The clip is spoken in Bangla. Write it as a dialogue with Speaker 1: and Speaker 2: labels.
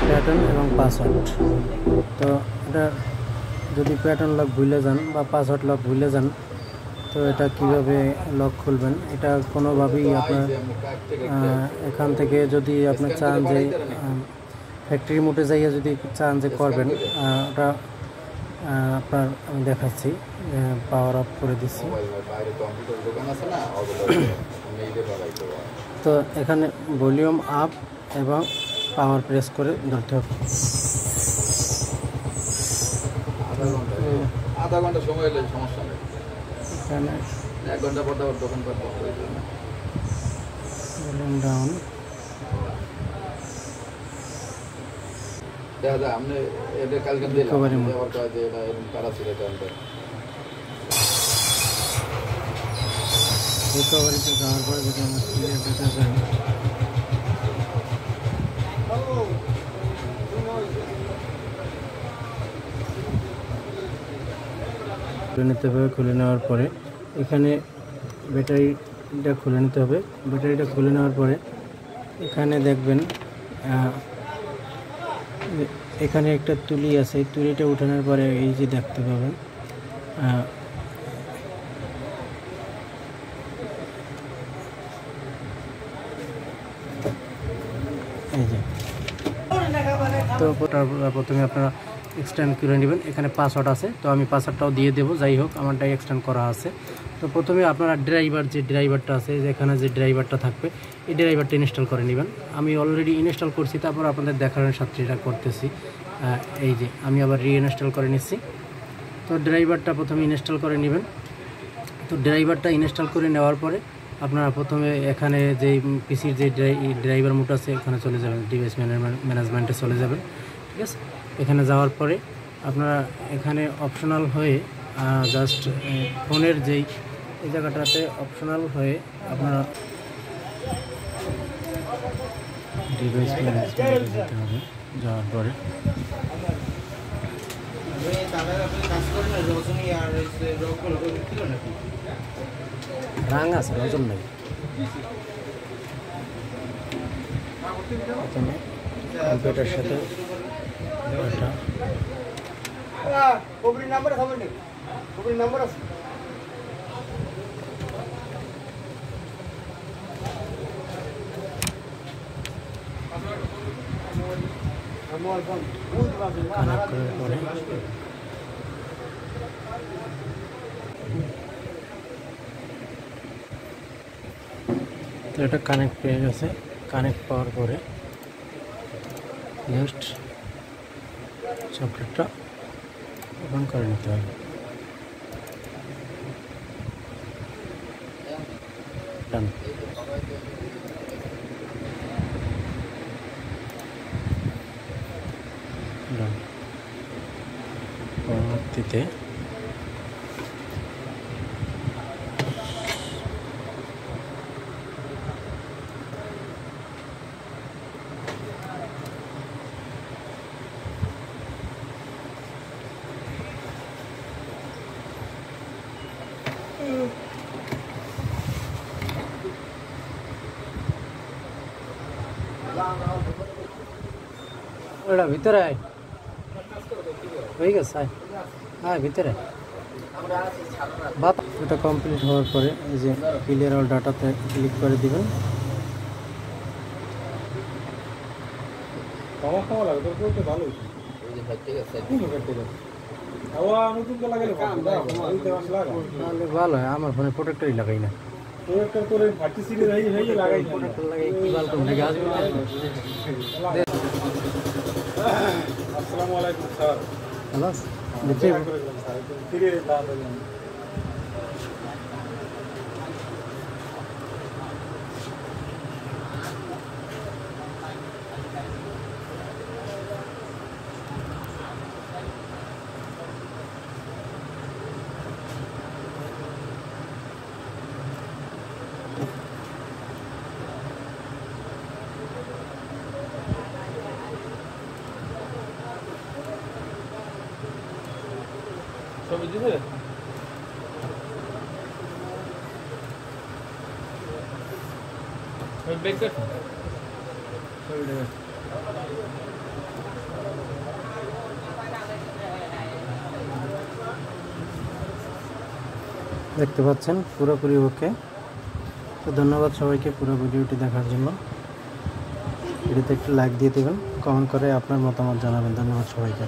Speaker 1: প্যাটার্ন এবং পাসওয়ার্ড। তো এটা যদি প্যাটার্ন লক ভুলে যান বা পাসওয়ার্ড লক ভুলে যান, তো এটা কিভাবে লক খুলবেন, এটা কোনোভাবেই আপনার এখান থেকে যদি আপনি চান যে ফ্যাক্টরি মোডে যাইয়া যদি চান যে করবেন, ওটা আপনার আমি দেখাচ্ছি। পাওয়ার অফ করে দিচ্ছি। তো এখানে ভলিউম আপ এবং পাওয়ার প্রেস করে ধরতে হবে।
Speaker 2: আধা ঘন্টা সময় হলে সমস্যা নেই,
Speaker 1: এখানে
Speaker 2: 1 ঘন্টা পর দোকান করতে
Speaker 1: ভলিউম ডাউন।
Speaker 2: দেখা যায় আপনি এটা কালকে দিলাম ব্যবহার করা যে এটা এরকম কারা ছিল এটা
Speaker 1: রিকভারিতে যাওয়ার পরে যদি আমরা ক্লিয়ার ডেটা যাই, খুলে নিতে হবে। খুলে নেওয়ার পরে এখানে ব্যাটারিটা খুলে নিতে হবে। ব্যাটারিটা খুলে নেওয়ার পরে এখানে দেখবেন এখানে একটা তুলি আছে। তুলিটা উঠানোর পরে এই যে দেখতে পাবেন এই যে। তো প্রথমে আপনারা এক্সটেন্ড করে নেবেন। এখানে পাসওয়ার্ড আছে, তো আমি পাসওয়ার্ডটাও দিয়ে দেবো। যাই হোক, আমারটাই এক্সটেন্ড করা আছে। তো প্রথমে আপনারা ড্রাইভারটা আছে, যেখানে যে ড্রাইভারটা থাকবে, এই ড্রাইভারটা ইনস্টল করে নেবেন। আমি অলরেডি ইনস্টল করছি, তারপর আপনাদের দেখানোর সাথে এটা করতেছি। এই যে আমি আবার রিইনস্টল করে নিচ্ছি। তো ড্রাইভারটা প্রথমে ইনস্টল করে নেবেন। তো ড্রাইভারটা ইনস্টল করে নেওয়ার পরে আপনারা প্রথমে এখানে যে পিসির যে ড্রাইভার মোড আছে, এখানে চলে যাবেন, ডিভাইস ম্যানেজমেন্টে চলে যাবেন। ঠিক আছে, এখানে যাওয়ার পরে আপনারা এখানে অপশনাল হয়ে জাস্ট ফোনের যেই এই জায়গাটাতে অপশনাল হয়ে আপনারা ডিভাইস ম্যানেজমেন্টে যেতে হবে। যাওয়ার পরে রাং আছে, ওজন নেই। কম্পিউটার সাথে নাম্বার আছে। কানেক্ট করার পরে তো এটা কানেক্ট পেয়ে গেছে। কানেক্ট পাওয়ার পরে নেক্সট সফটওয়্যারটা ওপেন করে নিতে হবে। ডান। ডান। পরবর্তীতে ওটা ভিতরে আয়, হয়ে গেছে। হ্যাঁ, ভিতরে বাত। এটা কমপ্লিট হওয়ার পরে এই যে ক্লিয়ার অল ডাটাতে ক্লিক করে দিবেন। ভালো হয়। আমার ফোনে প্রোটেক্টরই লাগাই না।
Speaker 3: আসসালামু আলাইকুম স্যার। ছবি দিছে ব্যাক কর ছবিটা
Speaker 1: দেখতে পাচ্ছেন পুরোপুরি ওকে। তো ধন্যবাদ সবাইকে পুরো ভিডিওটি দেখার জন্য। ভিডিওতে একটু লাইক দিয়ে দেবেন, কমেন্ট করে আপনার মতামত জানাবেন। ধন্যবাদ সবাইকে।